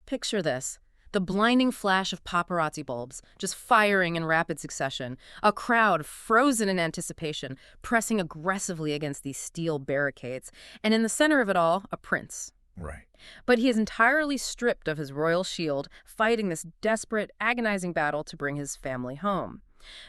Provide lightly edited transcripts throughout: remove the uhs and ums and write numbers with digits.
Picture this. The blinding flash of paparazzi bulbs, just firing in rapid succession. A crowd frozen in anticipation, pressing aggressively against these steel barricades. And in the center of it all, a prince. Right. But he is entirely stripped of his royal shield, fighting this desperate, agonizing battle to bring his family home.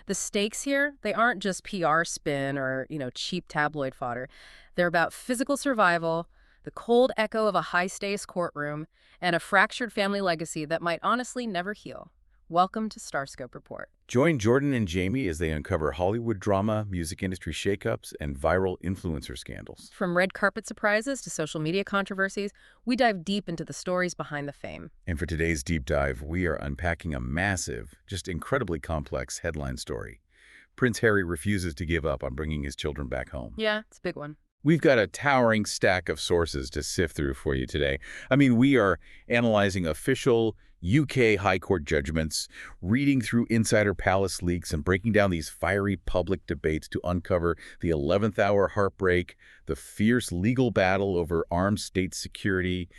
The stakes here, they aren't just PR spin or, cheap tabloid fodder. They're about physical survival, the cold echo of a high-stakes courtroom, and a fractured family legacy that might honestly never heal. Welcome to Starscope Report. Join Jordan and Jamie as they uncover Hollywood drama, music industry shakeups, and viral influencer scandals. From red carpet surprises to social media controversies, we dive deep into the stories behind the fame. And for today's deep dive, we are unpacking a massive, just incredibly complex headline story. Prince Harry refuses to give up on bringing his children back home. Yeah, it's a big one. We've got a towering stack of sources to sift through for you today. I mean, we are analyzing official UK High Court judgments, reading through insider palace leaks, and breaking down these fiery public debates to uncover the 11th hour heartbreak, the fierce legal battle over armed state security,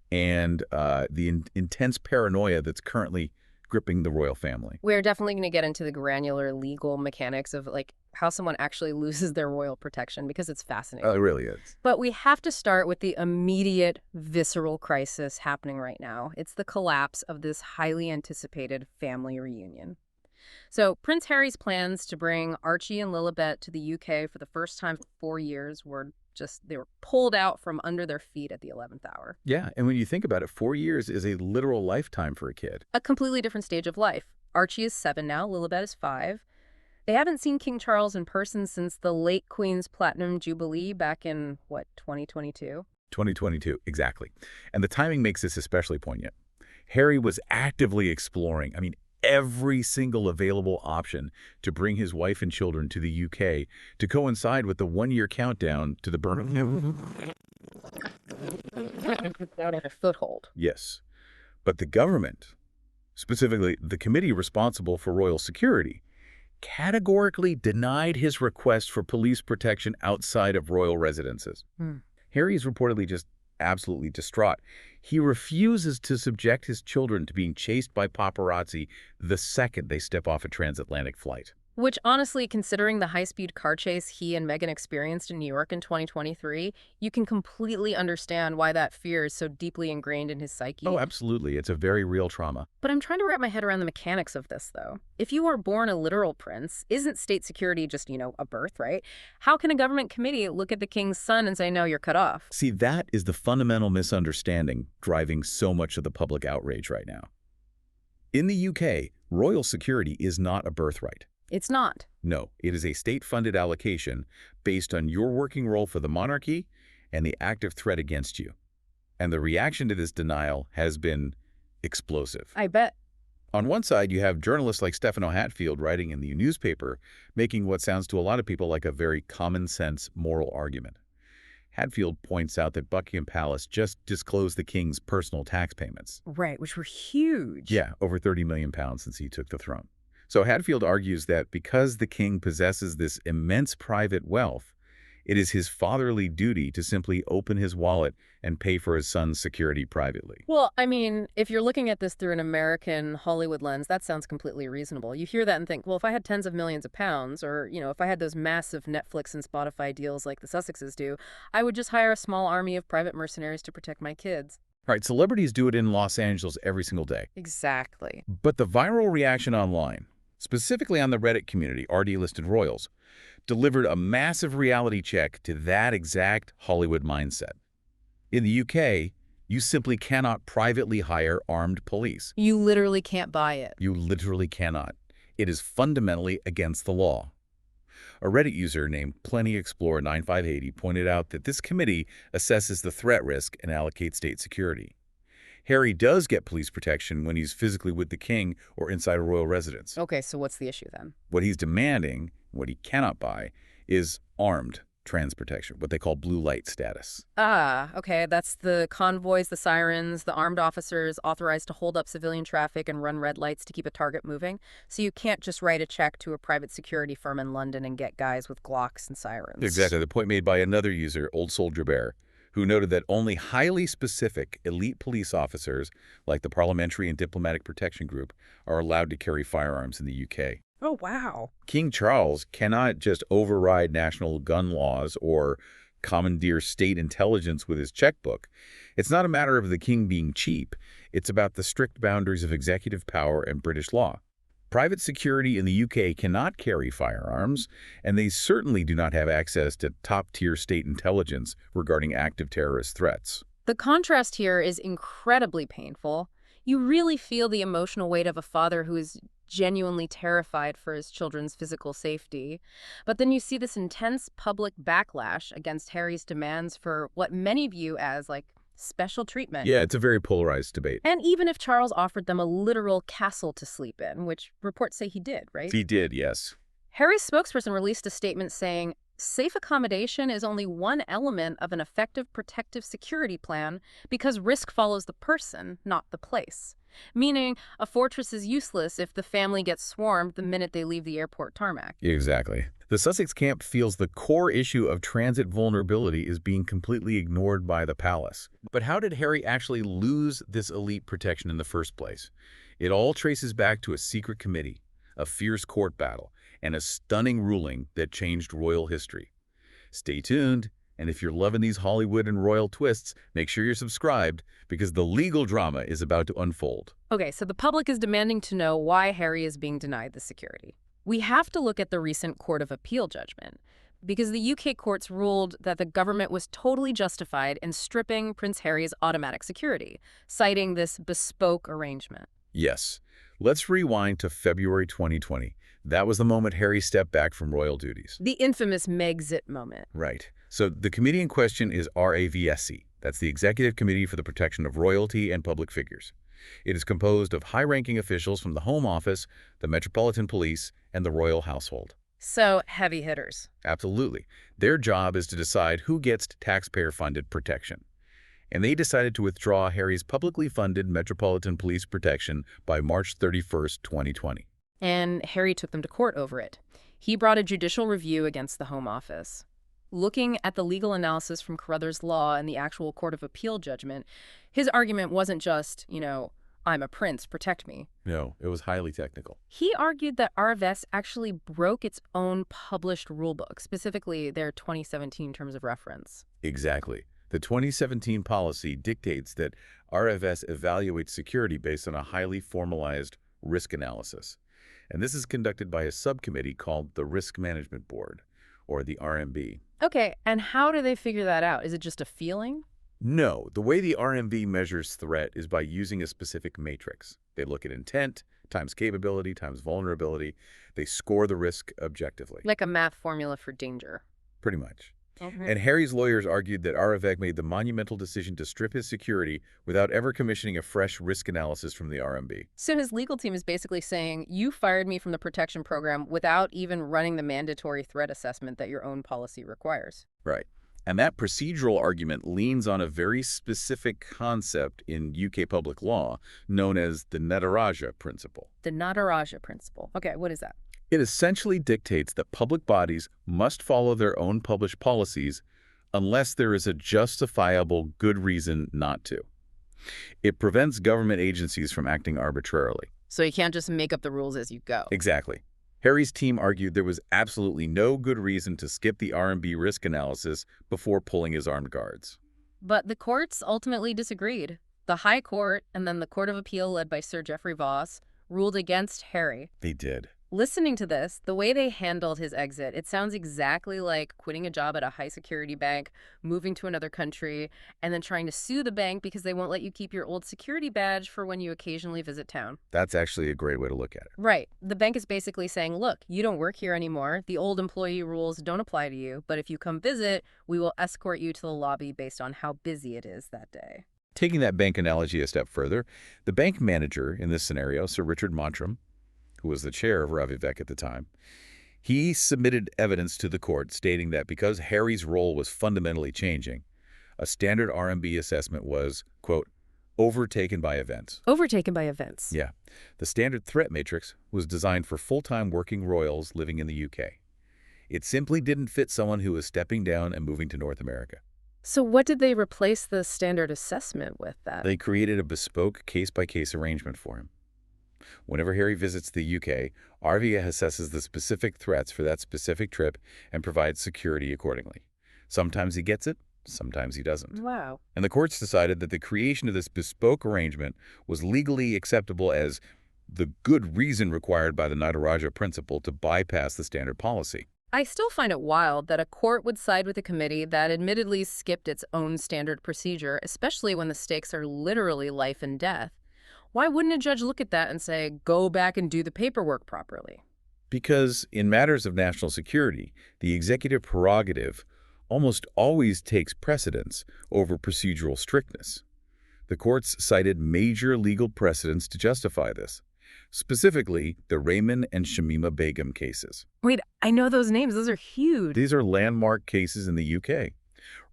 and the intense paranoia that's currently gripping the royal family. We're definitely going to get into the granular legal mechanics of how someone actually loses their royal protection, because it's fascinating. Oh, it really is. But we have to start with the immediate visceral crisis happening right now. It's the collapse of this highly anticipated family reunion. So Prince Harry's plans to bring Archie and Lilibet to the UK for the first time in 4 years they were pulled out from under their feet at the 11th hour. Yeah, and when you think about it, 4 years is a literal lifetime for a kid. A completely different stage of life. Archie is 7 now, Lilibet is 5. They haven't seen King Charles in person since the late Queen's Platinum Jubilee back in, 2022? 2022, exactly. And the timing makes this especially poignant. Harry was actively exploring, every single available option to bring his wife and children to the UK to coincide with the one-year countdown to the Birmingham. Without a foothold. Yes. But the government, specifically the committee responsible for royal security, categorically denied his request for police protection outside of royal residences. Harry is reportedly just absolutely distraught. He refuses to subject his children to being chased by paparazzi the second they step off a transatlantic flight. Which, honestly, considering the high-speed car chase he and Meghan experienced in New York in 2023, you can completely understand why that fear is so deeply ingrained in his psyche. Oh, absolutely. It's a very real trauma. But I'm trying to wrap my head around the mechanics of this, though. If you are born a literal prince, isn't state security just, a birthright? How can a government committee look at the king's son and say, no, you're cut off? See, that is the fundamental misunderstanding driving so much of the public outrage right now. In the UK, royal security is not a birthright. It's not. No, it is a state-funded allocation based on your working role for the monarchy and the active threat against you. And the reaction to this denial has been explosive. I bet. On one side, you have journalists like Stefano Hatfield writing in the newspaper, making what sounds to a lot of people like a very common-sense moral argument. Hatfield points out that Buckingham Palace just disclosed the king's personal tax payments. Right, which were huge. Yeah, over £30 million since he took the throne. So Hatfield argues that because the king possesses this immense private wealth, it is his fatherly duty to simply open his wallet and pay for his son's security privately. Well, if you're looking at this through an American Hollywood lens, that sounds completely reasonable. You hear that and think, well, if I had tens of millions of pounds, or, if I had those massive Netflix and Spotify deals like the Sussexes do, I would just hire a small army of private mercenaries to protect my kids. Right, celebrities do it in Los Angeles every single day. Exactly. But the viral reaction online, specifically on the Reddit community, RD-listed royals, delivered a massive reality check to that exact Hollywood mindset. In the UK, you simply cannot privately hire armed police. You literally can't buy it. You literally cannot. It is fundamentally against the law. A Reddit user named PlentyExplorer9580 pointed out that this committee assesses the threat risk and allocates state security. Harry does get police protection when he's physically with the king or inside a royal residence. Okay, so what's the issue then? What he's demanding, what he cannot buy, is armed trans protection, what they call blue light status. Ah, okay, that's the convoys, the sirens, the armed officers authorized to hold up civilian traffic and run red lights to keep a target moving. So you can't just write a check to a private security firm in London and get guys with Glocks and sirens. Exactly, the point made by another user, Old Soldier Bear, who noted that only highly specific elite police officers, like the Parliamentary and Diplomatic Protection Group, are allowed to carry firearms in the UK. Oh, wow. King Charles cannot just override national gun laws or commandeer state intelligence with his checkbook. It's not a matter of the king being cheap. It's about the strict boundaries of executive power and British law. Private security in the UK cannot carry firearms, and they certainly do not have access to top-tier state intelligence regarding active terrorist threats. The contrast here is incredibly painful. You really feel the emotional weight of a father who is genuinely terrified for his children's physical safety. But then you see this intense public backlash against Harry's demands for what many view as, like, special treatment. Yeah, it's a very polarized debate. And even if Charles offered them a literal castle to sleep in, which reports say he did, right? He did, yes. Harry's spokesperson released a statement saying, safe accommodation is only one element of an effective protective security plan because risk follows the person, not the place. Meaning, a fortress is useless if the family gets swarmed the minute they leave the airport tarmac. Exactly. The Sussex camp feels the core issue of transit vulnerability is being completely ignored by the palace. But how did Harry actually lose this elite protection in the first place? It all traces back to a secret committee, a fierce court battle, and a stunning ruling that changed royal history. Stay tuned, and if you're loving these Hollywood and royal twists, make sure you're subscribed, because the legal drama is about to unfold. Okay, so the public is demanding to know why Harry is being denied the security. We have to look at the recent Court of Appeal judgment, because the UK courts ruled that the government was totally justified in stripping Prince Harry's automatic security, citing this bespoke arrangement. Yes. Let's rewind to February 2020. That was the moment Harry stepped back from royal duties. The infamous Megxit moment. Right. So the committee in question is RAVSC. That's the Executive Committee for the Protection of Royalty and Public Figures. It is composed of high-ranking officials from the Home Office, the Metropolitan Police, and the royal household. So, heavy hitters. Absolutely. Their job is to decide who gets taxpayer-funded protection. And they decided to withdraw Harry's publicly funded Metropolitan Police protection by March 31st, 2020. And Harry took them to court over it. He brought a judicial review against the Home Office. Looking at the legal analysis from Carruthers Law and the actual Court of Appeal judgment, his argument wasn't just, I'm a prince, protect me. No, it was highly technical. He argued that RFS actually broke its own published rulebook, specifically their 2017 Terms of Reference. Exactly. The 2017 policy dictates that RFS evaluates security based on a highly formalized risk analysis. And this is conducted by a subcommittee called the Risk Management Board, or the RMB. Okay, and how do they figure that out? Is it just a feeling? No, the way the RMB measures threat is by using a specific matrix. They look at intent, times capability, times vulnerability. They score the risk objectively. Like a math formula for danger. Pretty much. Okay. And Harry's lawyers argued that RFEC made the monumental decision to strip his security without ever commissioning a fresh risk analysis from the RMB. So his legal team is basically saying, you fired me from the protection program without even running the mandatory threat assessment that your own policy requires. Right. And that procedural argument leans on a very specific concept in UK public law known as the Nataraja principle. The Nataraja principle. Okay, what is that? It essentially dictates that public bodies must follow their own published policies unless there is a justifiable good reason not to. It prevents government agencies from acting arbitrarily. So you can't just make up the rules as you go. Exactly. Harry's team argued there was absolutely no good reason to skip the RMB risk analysis before pulling his armed guards. But the courts ultimately disagreed. The High Court and then the Court of Appeal led by Sir Geoffrey Voss ruled against Harry. They did. Listening to this, the way they handled his exit, it sounds exactly like quitting a job at a high-security bank, moving to another country, and then trying to sue the bank because they won't let you keep your old security badge for when you occasionally visit town. That's actually a great way to look at it. Right. The bank is basically saying, look, you don't work here anymore. The old employee rules don't apply to you, but if you come visit, we will escort you to the lobby based on how busy it is that day. Taking that bank analogy a step further, the bank manager in this scenario, Sir Richard Montram, who was the chair of RAVIVEC at the time, he submitted evidence to the court stating that because Harry's role was fundamentally changing, a standard RMB assessment was, quote, overtaken by events. Overtaken by events. Yeah. The standard threat matrix was designed for full-time working royals living in the UK. It simply didn't fit someone who was stepping down and moving to North America. So what did they replace the standard assessment with then? They created a bespoke case-by-case arrangement for him. Whenever Harry visits the UK, RVA assesses the specific threats for that specific trip and provides security accordingly. Sometimes he gets it, sometimes he doesn't. Wow. And the courts decided that the creation of this bespoke arrangement was legally acceptable as the good reason required by the Nataraja principle to bypass the standard policy. I still find it wild that a court would side with a committee that admittedly skipped its own standard procedure, especially when the stakes are literally life and death. Why wouldn't a judge look at that and say, go back and do the paperwork properly? Because in matters of national security, the executive prerogative almost always takes precedence over procedural strictness. The courts cited major legal precedents to justify this, specifically the Raymond and Shamima Begum cases. Wait, I know those names. Those are huge. These are landmark cases in the UK.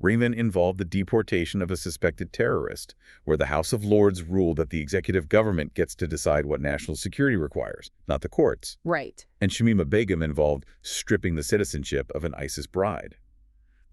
Raymond involved the deportation of a suspected terrorist, where the House of Lords ruled that the executive government gets to decide what national security requires, not the courts. Right. And Shamima Begum involved stripping the citizenship of an ISIS bride.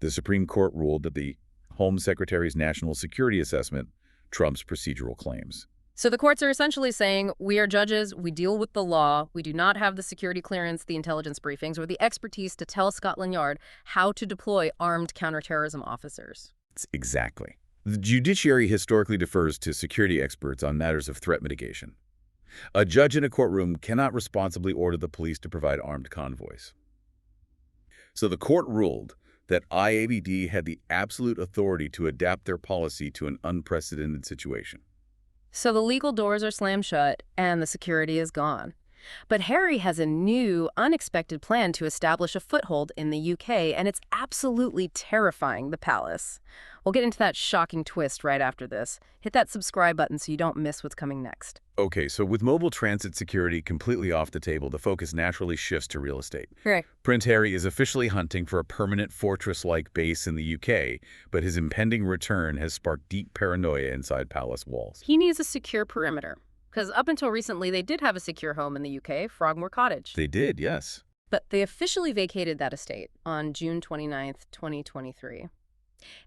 The Supreme Court ruled that the Home Secretary's national security assessment trumps procedural claims. So the courts are essentially saying, we are judges, we deal with the law, we do not have the security clearance, the intelligence briefings, or the expertise to tell Scotland Yard how to deploy armed counterterrorism officers. Exactly. The judiciary historically defers to security experts on matters of threat mitigation. A judge in a courtroom cannot responsibly order the police to provide armed convoys. So the court ruled that IABD had the absolute authority to adapt their policy to an unprecedented situation. So the legal doors are slammed shut and the security is gone. But Harry has a new, unexpected plan to establish a foothold in the UK, and it's absolutely terrifying the palace. We'll get into that shocking twist right after this. Hit that subscribe button so you don't miss what's coming next. Okay, so with mobile transit security completely off the table, the focus naturally shifts to real estate. Right. Prince Harry is officially hunting for a permanent fortress-like base in the UK, but his impending return has sparked deep paranoia inside palace walls. He needs a secure perimeter. Because up until recently, they did have a secure home in the UK, Frogmore Cottage. They did, yes. But they officially vacated that estate on June 29th, 2023.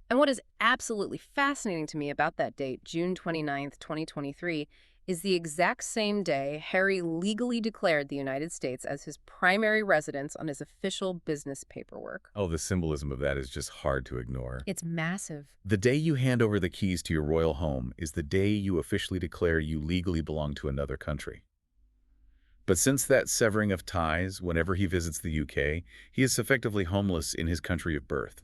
And what is absolutely fascinating to me about that date, June 29th, 2023, is the exact same day Harry legally declared the United States as his primary residence on his official business paperwork. Oh, the symbolism of that is just hard to ignore. It's massive. The day you hand over the keys to your royal home is the day you officially declare you legally belong to another country. But since that severing of ties, whenever he visits the UK, he is effectively homeless in his country of birth.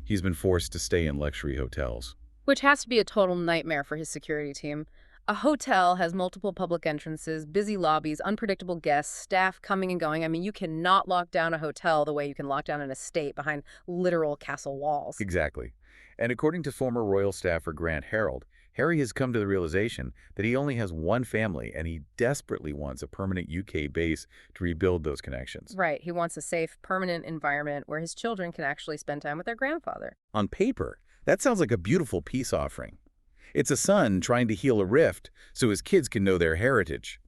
He's been forced to stay in luxury hotels. Which has to be a total nightmare for his security team. A hotel has multiple public entrances, busy lobbies, unpredictable guests, staff coming and going. I mean, you cannot lock down a hotel the way you can lock down an estate behind literal castle walls. Exactly. And according to former royal staffer Grant Harold, Harry has come to the realization that he only has one family and he desperately wants a permanent UK base to rebuild those connections. Right. He wants a safe, permanent environment where his children can actually spend time with their grandfather. On paper, that sounds like a beautiful peace offering. It's a son trying to heal a rift so his kids can know their heritage.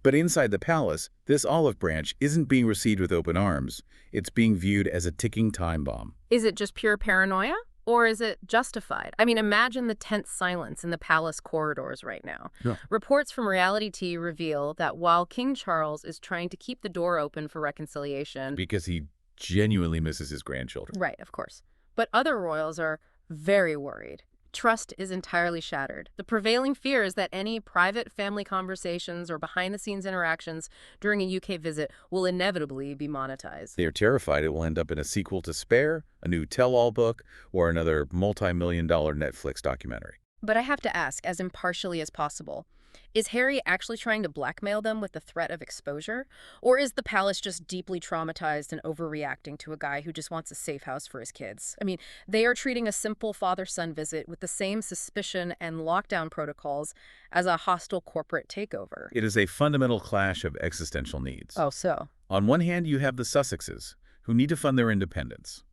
But inside the palace, this olive branch isn't being received with open arms. It's being viewed as a ticking time bomb. Is it just pure paranoia? Or is it justified? I mean, imagine the tense silence in the palace corridors right now. Yeah. Reports from Reality TV reveal that while King Charles is trying to keep the door open for reconciliation... Because he genuinely misses his grandchildren. Right, of course. But other royals are very worried. Trust is entirely shattered. The prevailing fear is that any private family conversations or behind-the-scenes interactions during a UK visit will inevitably be monetized. They are terrified it will end up in a sequel to Spare, a new tell-all book, or another multi-million-dollar Netflix documentary. But I have to ask, as impartially as possible, is Harry actually trying to blackmail them with the threat of exposure? Or is the palace just deeply traumatized and overreacting to a guy who just wants a safe house for his kids? I mean, they are treating a simple father-son visit with the same suspicion and lockdown protocols as a hostile corporate takeover. It is a fundamental clash of existential needs. Oh, so? On one hand, you have the Sussexes, who need to fund their independence.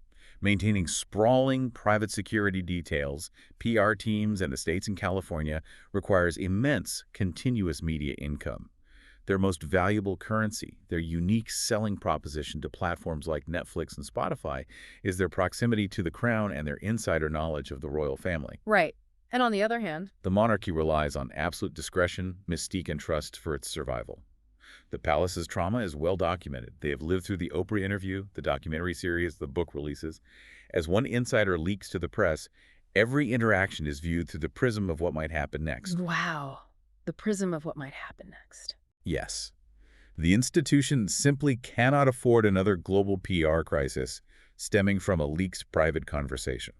Maintaining sprawling private security details, PR teams, and estates in California requires immense, continuous media income. Their most valuable currency, their unique selling proposition to platforms like Netflix and Spotify, is their proximity to the crown and their insider knowledge of the royal family. Right. And on the other hand, The monarchy relies on absolute discretion, mystique, and trust for its survival. The palace's trauma is well documented. They have lived through the Oprah interview, the documentary series, the book releases. As one insider leaks to the press, every interaction is viewed through the prism of what might happen next. wow, the prism of what might happen next. Yes, the institution simply cannot afford another global PR crisis stemming from a leaked private conversation.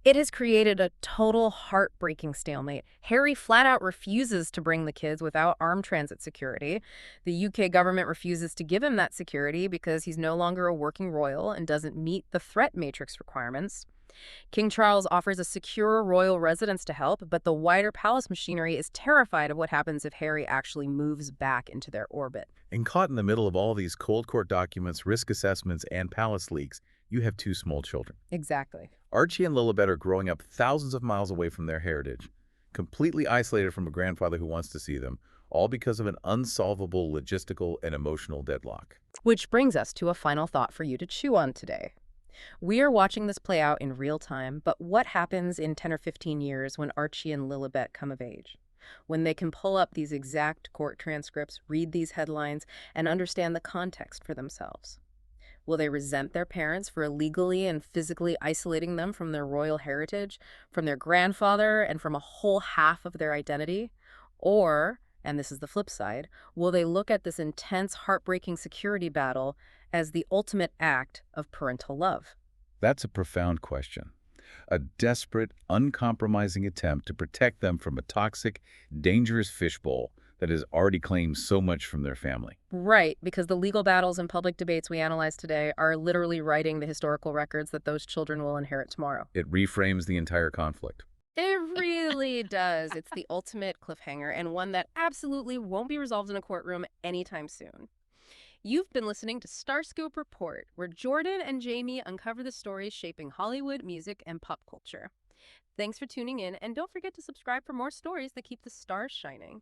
It has created a total heartbreaking stalemate. Harry flat out refuses to bring the kids without armed transit security. The UK government refuses to give him that security because he's no longer a working royal and doesn't meet the threat matrix requirements. King Charles offers a secure royal residence to help, but the wider palace machinery is terrified of what happens if Harry actually moves back into their orbit. And caught in the middle of all these cold court documents, risk assessments, and palace leaks, you have two small children. Exactly. Archie and Lilibet are growing up thousands of miles away from their heritage, completely isolated from a grandfather who wants to see them, all because of an unsolvable logistical and emotional deadlock. Which brings us to a final thought for you to chew on today. We are watching this play out in real time, but what happens in 10 or 15 years when Archie and Lilibet come of age? When they can pull up these exact court transcripts, read these headlines, and understand the context for themselves? Will they resent their parents for illegally and physically isolating them from their royal heritage, from their grandfather, and from a whole half of their identity? Or, and this is the flip side, will they look at this intense, heartbreaking security battle as the ultimate act of parental love? That's a profound question. A desperate, uncompromising attempt to protect them from a toxic, dangerous fishbowl that has already claimed so much from their family. Right, because the legal battles and public debates we analyze today are literally writing the historical records that those children will inherit tomorrow. It reframes the entire conflict. It really does. It's the ultimate cliffhanger, and one that absolutely won't be resolved in a courtroom anytime soon. You've been listening to Star Scoop Report, where Jordan and Jamie uncover the stories shaping Hollywood, music, and pop culture. Thanks for tuning in, and don't forget to subscribe for more stories that keep the stars shining.